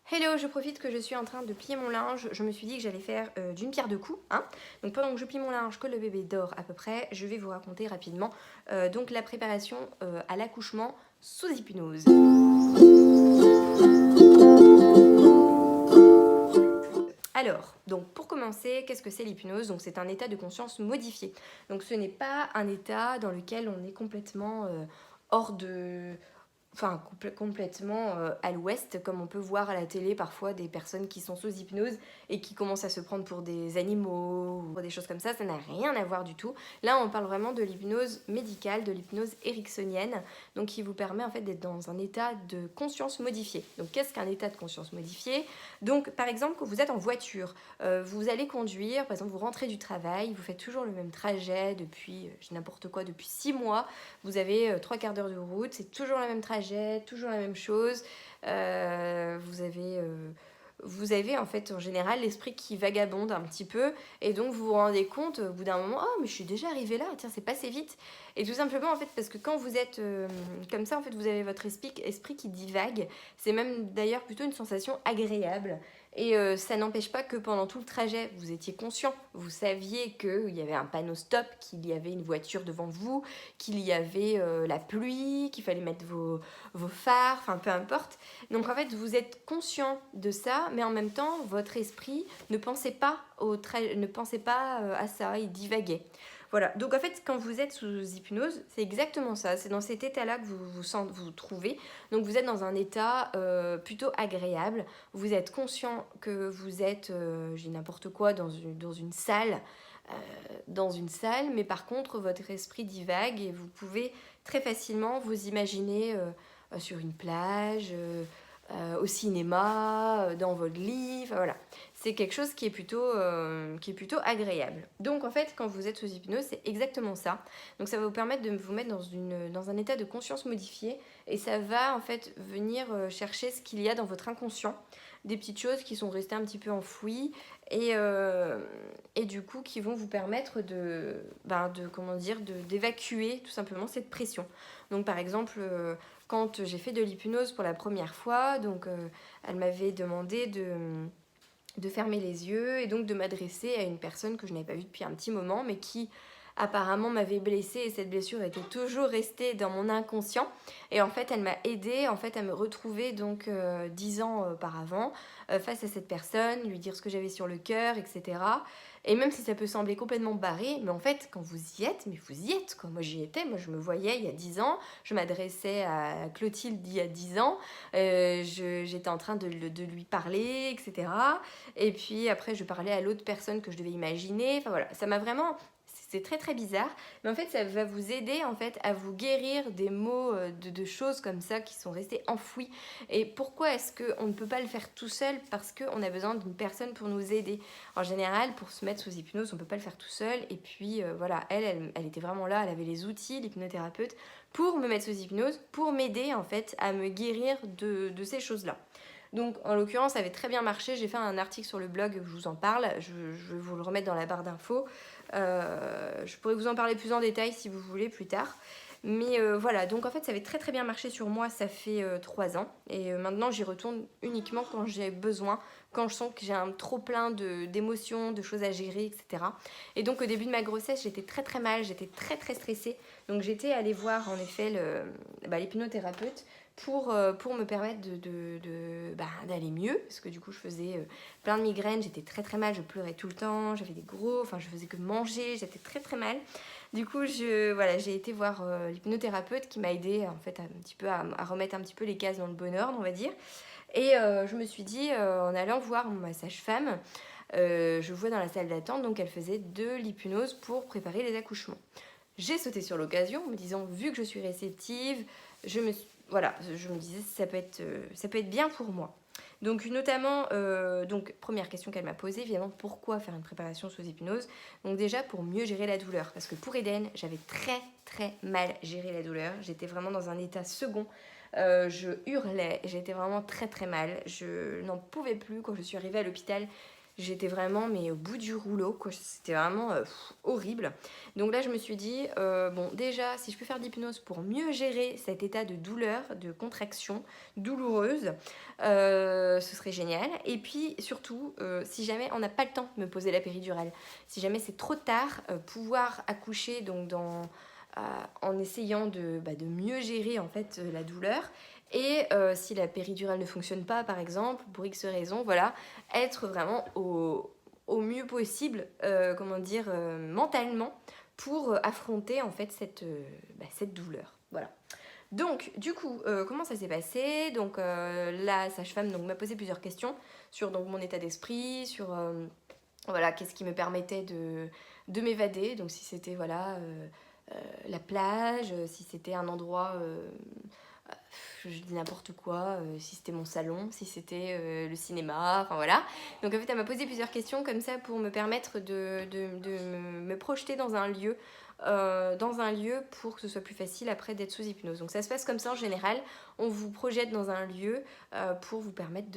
Hello, je profite que je suis en train de plier mon linge. Je me suis dit que j'allais faire d'une pierre deux coups. Hein. Donc pendant que je plie mon linge, que le bébé dort à peu près, je vais vous raconter rapidement donc la préparation à l'accouchement sous hypnose. Alors, donc pour commencer, qu'est-ce que c'est l'hypnose? Donc c'est un état de conscience modifié. Donc ce n'est pas un état dans lequel on est complètement hors de enfin complètement à l'ouest, comme on peut voir à la télé parfois des personnes qui sont sous hypnose et qui commencent à se prendre pour des animaux ou des choses comme ça n'a rien à voir du tout. Là, on parle vraiment de l'hypnose médicale, de l'hypnose ericksonienne, donc qui vous permet en fait d'être dans un état de conscience modifié. Donc, qu'est-ce qu'un état de conscience modifié? Donc, par exemple, quand vous êtes en voiture, vous allez conduire, par exemple, vous rentrez du travail, vous faites toujours le même trajet depuis, n'importe quoi, depuis 6 mois, vous avez 3/4 d'heure de route, c'est toujours le même trajet, toujours la même chose. Vous avez en fait en général l'esprit qui vagabonde un petit peu et donc vous vous rendez compte au bout d'un moment, oh mais je suis déjà arrivée là, tiens c'est passé vite. Et tout simplement en fait parce que quand vous êtes comme ça en fait vous avez votre esprit qui divague. C'est même d'ailleurs plutôt une sensation agréable. Et ça n'empêche pas que pendant tout le trajet, vous étiez conscient. Vous saviez qu'il y avait un panneau stop, qu'il y avait une voiture devant vous, qu'il y avait la pluie, qu'il fallait mettre vos phares, enfin peu importe. Donc en fait, vous êtes conscient de ça, mais en même temps, votre esprit ne pensait pas, à ça, il divaguait. Voilà, donc en fait, quand vous êtes sous hypnose, c'est exactement ça. C'est dans cet état-là que vous trouvez. Donc vous êtes dans un état plutôt agréable. Vous êtes conscient que vous êtes, j'ai n'importe quoi, dans une salle. Mais par contre, votre esprit divague et vous pouvez très facilement vous imaginer sur une plage, au cinéma, dans votre lit, enfin voilà. C'est quelque chose qui est plutôt agréable. Donc en fait, quand vous êtes sous hypnose, c'est exactement ça. Donc ça va vous permettre de vous mettre dans un état de conscience modifié et ça va en fait venir chercher ce qu'il y a dans votre inconscient, des petites choses qui sont restées un petit peu enfouies et du coup qui vont vous permettre d'évacuer tout simplement cette pression. Donc par exemple, quand j'ai fait de l'hypnose pour la première fois, donc elle m'avait demandé de fermer les yeux et donc de m'adresser à une personne que je n'avais pas vue depuis un petit moment, mais qui apparemment m'avait blessée et cette blessure était toujours restée dans mon inconscient. Et en fait, elle m'a aidée en fait, à me retrouver donc 10 ans auparavant face à cette personne, lui dire ce que j'avais sur le cœur, etc. Et même si ça peut sembler complètement barré, mais en fait, quand vous y êtes, mais vous y êtes, quoi. Moi, j'y étais, moi, je me voyais il y a 10 ans, je m'adressais à Clotilde il y a 10 ans, j'étais en train de lui parler, etc. Et puis après, je parlais à l'autre personne que je devais imaginer. Enfin voilà, ça m'a vraiment... C'est très très bizarre, mais en fait ça va vous aider en fait à vous guérir des maux, de choses comme ça qui sont restés enfouis. Et pourquoi est-ce qu'on ne peut pas le faire tout seul? Parce qu'on a besoin d'une personne pour nous aider. En général, pour se mettre sous hypnose, on ne peut pas le faire tout seul. Et puis voilà, elle était vraiment là, elle avait les outils, l'hypnothérapeute, pour me mettre sous hypnose, pour m'aider en fait à me guérir de ces choses-là. Donc en l'occurrence, ça avait très bien marché. J'ai fait un article sur le blog, je vous en parle. Je vais vous le remettre dans la barre d'infos. Je pourrais vous en parler plus en détail si vous voulez plus tard. Mais voilà, donc en fait ça avait très très bien marché sur moi, ça fait 3 ans. Et maintenant j'y retourne uniquement quand j'ai besoin, quand je sens que j'ai un trop plein d'émotions, de choses à gérer, etc. Et donc au début de ma grossesse, j'étais très très mal, j'étais très très stressée. Donc j'étais allée voir en effet l'hypnothérapeute pour me permettre d'aller mieux. Parce que du coup je faisais plein de migraines, j'étais très très mal, je pleurais tout le temps, j'avais des gros, enfin je faisais que manger, j'étais très très mal. Du coup j'ai été voir l'hypnothérapeute qui m'a aidée en fait à remettre un petit peu les cases dans le bon ordre, on va dire. Et je me suis dit, en allant voir ma sage-femme, je vois dans la salle d'attente, donc elle faisait de l'hypnose pour préparer les accouchements. J'ai sauté sur l'occasion en me disant, vu que je suis réceptive, je me disais, ça peut être bien pour moi. Donc notamment, première question qu'elle m'a posée, évidemment, pourquoi faire une préparation sous hypnose? Donc déjà pour mieux gérer la douleur, parce que pour Eden, j'avais très très mal géré la douleur, j'étais vraiment dans un état second, je hurlais, j'étais vraiment très très mal, je n'en pouvais plus quand je suis arrivée à l'hôpital. J'étais vraiment mais au bout du rouleau, quoi. C'était vraiment horrible. Donc là, je me suis dit, bon, déjà, si je peux faire de l'hypnose pour mieux gérer cet état de douleur, de contraction douloureuse, ce serait génial. Et puis, surtout, si jamais on n'a pas le temps de me poser la péridurale, si jamais c'est trop tard, pouvoir accoucher donc en essayant de mieux gérer en fait la douleur. Et si la péridurale ne fonctionne pas, par exemple, pour X raisons, voilà, être vraiment au mieux possible, mentalement, pour affronter en fait cette douleur. Voilà. Donc, du coup, comment ça s'est passé? Donc, la sage-femme m'a posé plusieurs questions sur donc, mon état d'esprit, sur voilà, qu'est-ce qui me permettait de m'évader. Donc, si c'était voilà, la plage, si c'était un endroit je dis n'importe quoi, si c'était mon salon, si c'était le cinéma, enfin voilà. Donc en fait, elle m'a posé plusieurs questions comme ça pour me permettre de me projeter dans un lieu pour que ce soit plus facile après d'être sous hypnose. Donc ça se passe comme ça en général, on vous projette dans un lieu pour vous permettre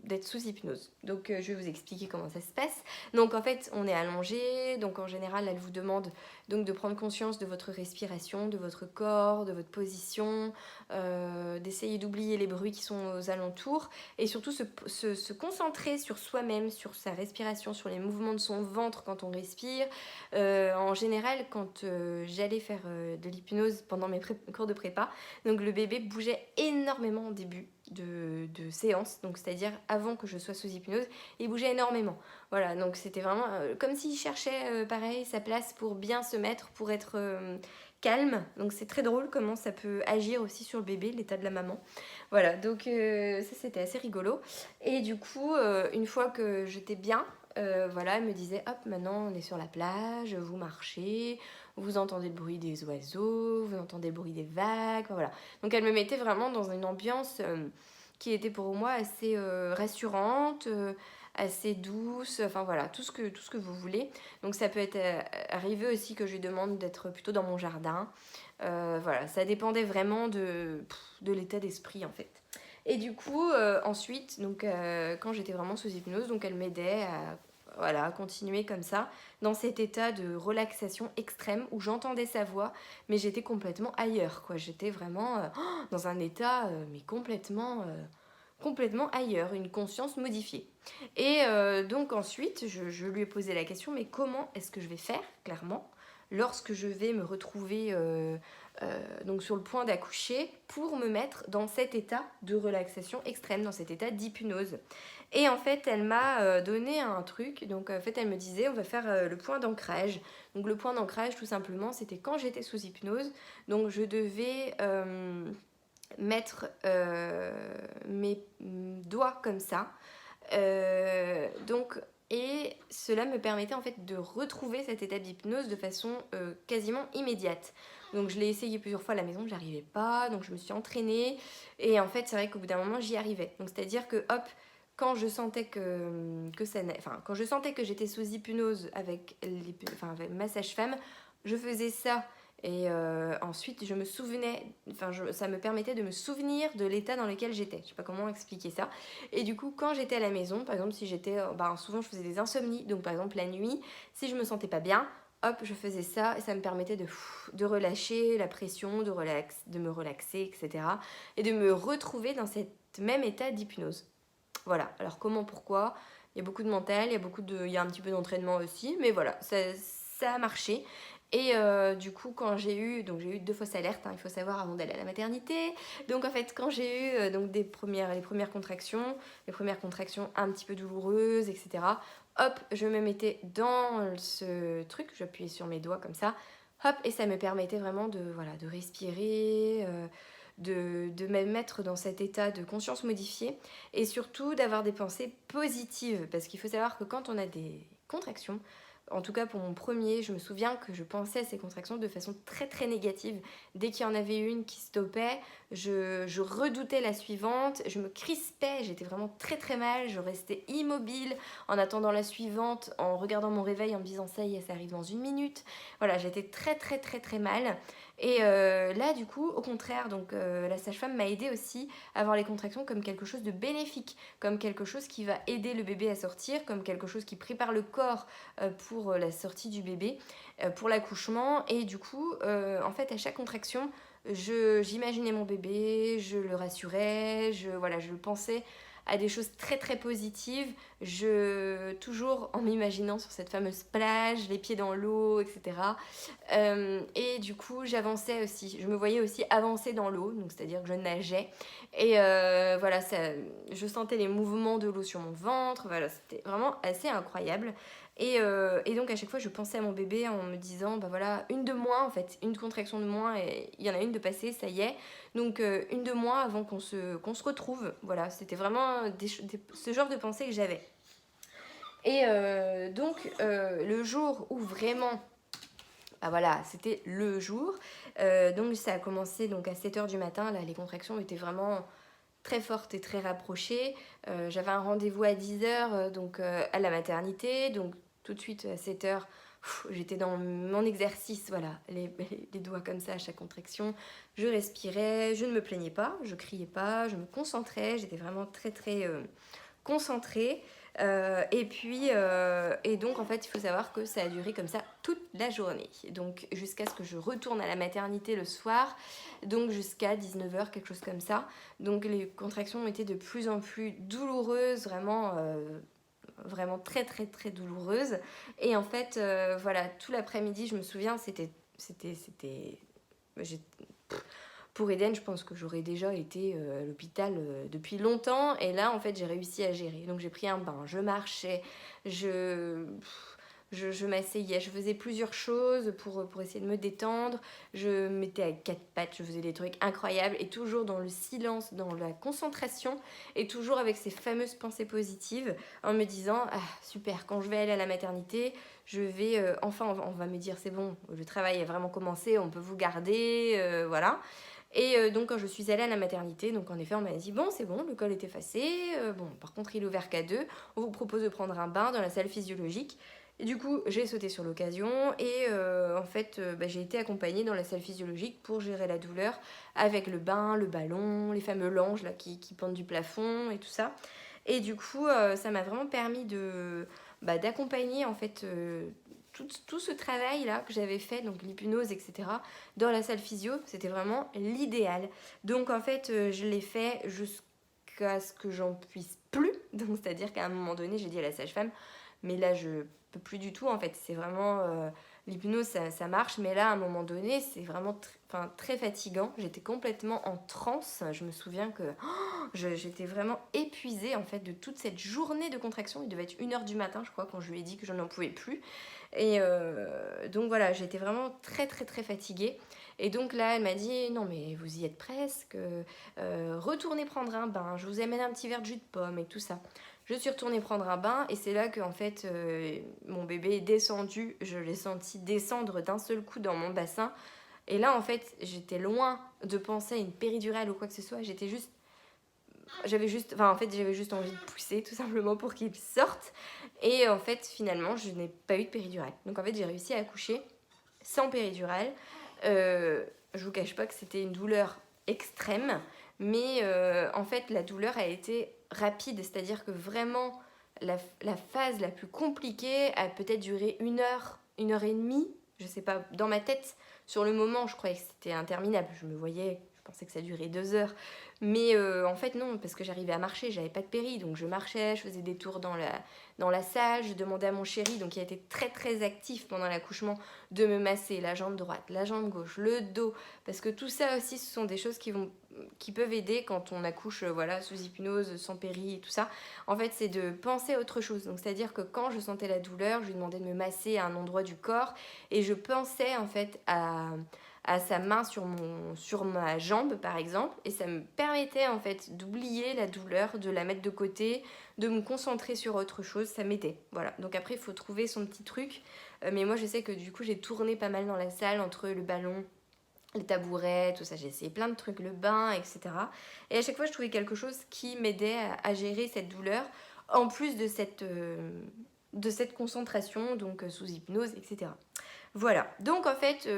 d'être sous hypnose. Donc je vais vous expliquer comment ça se passe. Donc en fait, on est allongé, donc en général, elle vous demande donc de prendre conscience de votre respiration, de votre corps, de votre position, d'essayer d'oublier les bruits qui sont aux alentours et surtout se concentrer sur soi-même, sur sa respiration, sur les mouvements de son ventre quand on respire. En général, quand j'allais faire de l'hypnose pendant mes cours de prépa, donc le bébé bougeait énormément au début de séance, donc c'est-à-dire avant que je sois sous hypnose, il bougeait énormément. Voilà, donc c'était vraiment comme s'il cherchait pareil sa place pour bien se mettre, pour être calme. Donc c'est très drôle comment ça peut agir aussi sur le bébé, l'état de la maman. Voilà, donc ça c'était assez rigolo. Et du coup, une fois que j'étais bien, voilà, elle me disait hop, maintenant on est sur la plage, vous marchez, vous entendez le bruit des oiseaux, vous entendez le bruit des vagues, voilà. Donc elle me mettait vraiment dans une ambiance qui était pour moi assez rassurante, assez douce, enfin voilà, tout ce que vous voulez. Donc ça peut être arrivé aussi que je lui demande d'être plutôt dans mon jardin. Voilà, ça dépendait vraiment de l'état d'esprit en fait. Et du coup, ensuite, donc, quand j'étais vraiment sous hypnose, donc elle m'aidait à voilà, continuer comme ça, dans cet état de relaxation extrême où j'entendais sa voix, mais j'étais complètement ailleurs, quoi. J'étais vraiment dans un état, mais complètement ailleurs, une conscience modifiée. Et donc ensuite, je lui ai posé la question, mais comment est-ce que je vais faire, clairement, lorsque je vais me retrouver donc sur le point d'accoucher, pour me mettre dans cet état de relaxation extrême, dans cet état d'hypnose. Et en fait, elle m'a donné un truc. Donc en fait, elle me disait, on va faire le point d'ancrage. Donc le point d'ancrage, tout simplement, c'était quand j'étais sous hypnose. Donc je devais mettre mes doigts comme ça. Donc, et cela me permettait en fait de retrouver cet état d'hypnose de façon quasiment immédiate. Donc je l'ai essayé plusieurs fois à la maison, j'arrivais pas, donc je me suis entraînée. Et en fait, c'est vrai qu'au bout d'un moment, j'y arrivais. Donc c'est-à-dire que hop, quand je sentais quand je sentais que j'étais sous hypnose avec ma sage-femme, je faisais ça. Et ensuite, je me souvenais, ça me permettait de me souvenir de l'état dans lequel j'étais. Je sais pas comment expliquer ça. Et du coup, quand j'étais à la maison, par exemple, si j'étais, souvent je faisais des insomnies, donc par exemple la nuit, si je me sentais pas bien, hop, je faisais ça et ça me permettait de relâcher la pression, de me relaxer, etc. Et de me retrouver dans cet même état d'hypnose. Voilà. Alors comment, pourquoi? Il y a beaucoup de mental, il y a un petit peu d'entraînement aussi, mais voilà, ça a marché. Et du coup, quand j'ai eu 2 fausses alertes, hein, il faut savoir, avant d'aller à la maternité. Donc en fait, quand j'ai eu les premières contractions un petit peu douloureuses, etc. Hop, je me mettais dans ce truc, j'appuyais sur mes doigts comme ça, hop, et ça me permettait vraiment de respirer, de me mettre dans cet état de conscience modifiée et surtout d'avoir des pensées positives. Parce qu'il faut savoir que quand on a des contractions, en tout cas pour mon premier, je me souviens que je pensais à ces contractions de façon très très négative. Dès qu'il y en avait une qui stoppait, je redoutais la suivante, je me crispais, j'étais vraiment très très mal, je restais immobile en attendant la suivante, en regardant mon réveil, en me disant ça y est, ça arrive dans 1 minute. Voilà, j'étais très très très très mal. Et là, du coup, au contraire, donc la sage-femme m'a aidée aussi à voir les contractions comme quelque chose de bénéfique, comme quelque chose qui va aider le bébé à sortir, comme quelque chose qui prépare le corps pour la sortie du bébé, pour l'accouchement. Et du coup, en fait, à chaque contraction, j'imaginais mon bébé, je le rassurais, voilà, je pensais à des choses très très positives, toujours en m'imaginant sur cette fameuse plage, les pieds dans l'eau, etc. Et du coup, j'avançais aussi, je me voyais aussi avancer dans l'eau, donc c'est-à-dire que je nageais. Et voilà, je sentais les mouvements de l'eau sur mon ventre, voilà, c'était vraiment assez incroyable. Et donc à chaque fois je pensais à mon bébé en me disant bah voilà, une de moins en fait, une contraction de moins et il y en a une de passée, ça y est. Donc une de moins avant qu'on se retrouve. Voilà, c'était vraiment ce genre de pensée que j'avais. Et donc le jour où vraiment, bah voilà, c'était le jour. Donc ça a commencé donc à 7h du matin, là les contractions étaient vraiment très fortes et très rapprochées. J'avais un rendez-vous à 10h donc à la maternité, donc tout de suite à 7h, j'étais dans mon exercice, voilà, les doigts comme ça à chaque contraction. Je respirais, je ne me plaignais pas, je criais pas, je me concentrais, j'étais vraiment très très concentrée. Et donc en fait il faut savoir que ça a duré comme ça toute la journée, donc jusqu'à ce que je retourne à la maternité le soir, donc jusqu'à 19h, quelque chose comme ça. Donc les contractions ont été de plus en plus douloureuses, vraiment vraiment très très très douloureuses. Et en fait voilà, tout l'après-midi je me souviens, j'ai- pour Eden, je pense que j'aurais déjà été à l'hôpital depuis longtemps. Et là, en fait, j'ai réussi à gérer. Donc, j'ai pris un bain, je marchais, je m'asseyais, je faisais plusieurs choses pour essayer de me détendre. Je mettais à quatre pattes, je faisais des trucs incroyables. Et toujours dans le silence, dans la concentration. Et toujours avec ces fameuses pensées positives. En me disant, ah, super, quand je vais aller à la maternité, je vais... enfin, on va me dire, c'est bon, le travail a vraiment commencé, on peut vous garder, voilà. Et donc quand je suis allée à la maternité, donc en effet on m'a dit bon c'est bon, le col est effacé, bon par contre il est ouvert qu'à 2, on vous propose de prendre un bain dans la salle physiologique. Et du coup j'ai sauté sur l'occasion et en fait j'ai été accompagnée dans la salle physiologique pour gérer la douleur avec le bain, le ballon, les fameux langes là, qui pendent du plafond et tout ça. Et du coup ça m'a vraiment permis d'accompagner en fait tout ce travail là que j'avais fait, donc l'hypnose, etc., dans la salle physio, c'était vraiment l'idéal. Donc en fait, je l'ai fait jusqu'à ce que j'en puisse plus. Donc c'est-à-dire qu'à un moment donné, j'ai dit à la sage-femme, mais là je peux plus du tout en fait. C'est vraiment l'hypnose, ça marche, mais là à un moment donné, c'est vraiment très fatigant. J'étais complètement en transe. Je me souviens que j'étais vraiment épuisée en fait de toute cette journée de contraction. Il devait être 1h du matin, je crois, quand je lui ai dit que je n'en pouvais plus. Et donc voilà, j'étais vraiment très très très fatiguée. Et donc là, elle m'a dit non mais vous y êtes presque, retournez prendre un bain, je vous amène un petit verre de jus de pomme et tout ça. Je suis retournée prendre un bain et c'est là que en fait mon bébé est descendu, je l'ai senti descendre d'un seul coup dans mon bassin. Et là en fait j'étais loin de penser à une péridurale ou quoi que ce soit, j'avais juste envie de pousser tout simplement pour qu'il sorte. Et en fait, finalement, je n'ai pas eu de péridurale. Donc en fait, j'ai réussi à accoucher sans péridurale. Je vous cache pas que c'était une douleur extrême, mais en fait, la douleur a été rapide, c'est-à-dire que vraiment, la phase la plus compliquée a peut-être duré 1 heure, 1 heure et demie. Je sais pas, dans ma tête, sur le moment, je croyais que c'était interminable. Je pensais que ça durait 2 heures. Mais en fait, non, parce que j'arrivais à marcher, j'avais pas de péri. Donc je marchais, je faisais des tours dans la salle. Je demandais à mon chéri, donc qui a été très très actif pendant l'accouchement, de me masser la jambe droite, la jambe gauche, le dos. Parce que tout ça aussi, ce sont des choses qui peuvent aider quand on accouche voilà, sous hypnose, sans péri et tout ça. En fait, c'est de penser à autre chose. Donc c'est-à-dire que quand je sentais la douleur, je lui demandais de me masser à un endroit du corps. Et je pensais en fait à sa main sur ma jambe par exemple, et ça me permettait en fait d'oublier la douleur, de la mettre de côté, de me concentrer sur autre chose, ça m'aidait. Voilà, donc après il faut trouver son petit truc, mais moi je sais que du coup j'ai tourné pas mal dans la salle entre le ballon, les tabourets, tout ça, j'ai essayé plein de trucs, le bain, etc. Et à chaque fois je trouvais quelque chose qui m'aidait à gérer cette douleur, en plus de cette concentration, donc sous hypnose, etc. Voilà, donc en fait,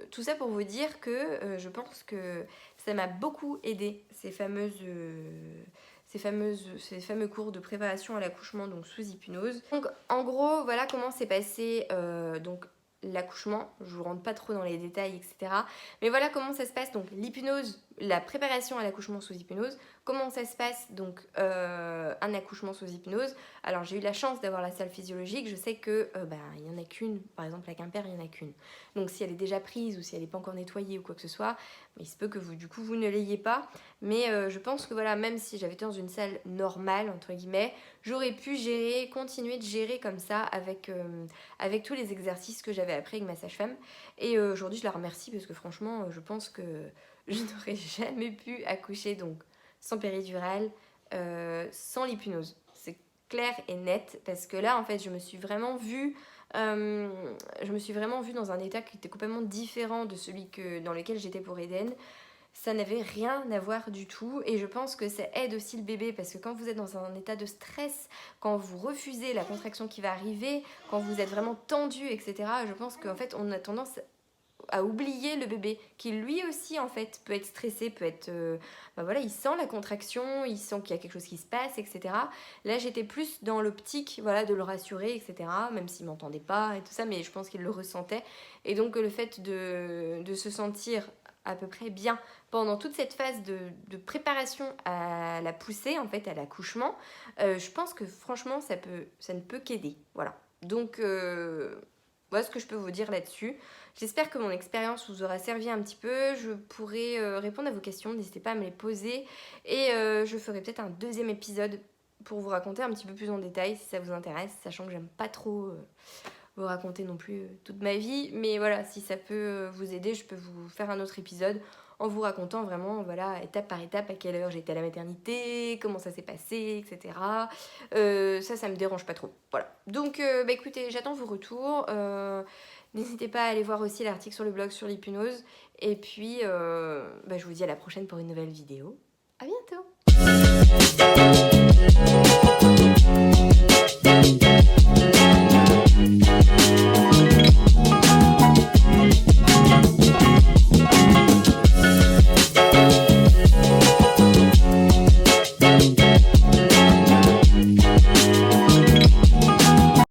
tout ça pour vous dire que je pense que ça m'a beaucoup aidé, ces fameux cours de préparation à l'accouchement, donc sous hypnose. Donc en gros, voilà comment s'est passé donc l'accouchement. Je vous rentre pas trop dans les détails, etc. Mais voilà comment ça se passe, donc l'hypnose, la préparation à l'accouchement sous hypnose. Comment ça se passe, donc un accouchement sous hypnose. Alors j'ai eu la chance d'avoir la salle physiologique, je sais que il y en a qu'une, par exemple à Quimper, il y en a qu'une. Donc si elle est déjà prise ou si elle n'est pas encore nettoyée ou quoi que ce soit, il se peut que vous ne l'ayez pas. Mais je pense que voilà, même si j'avais été dans une salle normale, entre guillemets, j'aurais pu continuer de gérer comme ça avec tous les exercices que j'avais appris avec ma sage-femme. Et aujourd'hui je la remercie parce que franchement, je pense que je n'aurais jamais pu accoucher donc sans péridurale, sans l'hypnose. C'est clair et net parce que là en fait je me suis vraiment vue dans un état qui était complètement différent de celui dans lequel j'étais pour Eden. Ça n'avait rien à voir du tout et je pense que ça aide aussi le bébé parce que quand vous êtes dans un état de stress, quand vous refusez la contraction qui va arriver, quand vous êtes vraiment tendu, etc., je pense qu'en fait on a tendance à oublier le bébé qui lui aussi en fait peut être stressé, peut être voilà, il sent la contraction, il sent qu'il y a quelque chose qui se passe, etc. Là j'étais plus dans l'optique voilà, de le rassurer, etc., même s'il m'entendait pas et tout ça, mais je pense qu'il le ressentait. Et donc le fait de se sentir à peu près bien pendant toute cette phase de préparation à la poussée, en fait à l'accouchement, je pense que franchement ça ne peut qu'aider. Voilà, donc voilà ce que je peux vous dire là-dessus. J'espère que mon expérience vous aura servi un petit peu. Je pourrai répondre à vos questions, n'hésitez pas à me les poser. Et je ferai peut-être un deuxième épisode pour vous raconter un petit peu plus en détail si ça vous intéresse, sachant que j'aime pas trop vous raconter non plus toute ma vie. Mais voilà, si ça peut vous aider, je peux vous faire un autre épisode en vous racontant vraiment, voilà, étape par étape, à quelle heure j'étais à la maternité, comment ça s'est passé, etc. Ça me dérange pas trop. Voilà. Donc, écoutez, j'attends vos retours. N'hésitez pas à aller voir aussi l'article sur le blog sur l'hypnose. Et puis, je vous dis à la prochaine pour une nouvelle vidéo. À bientôt!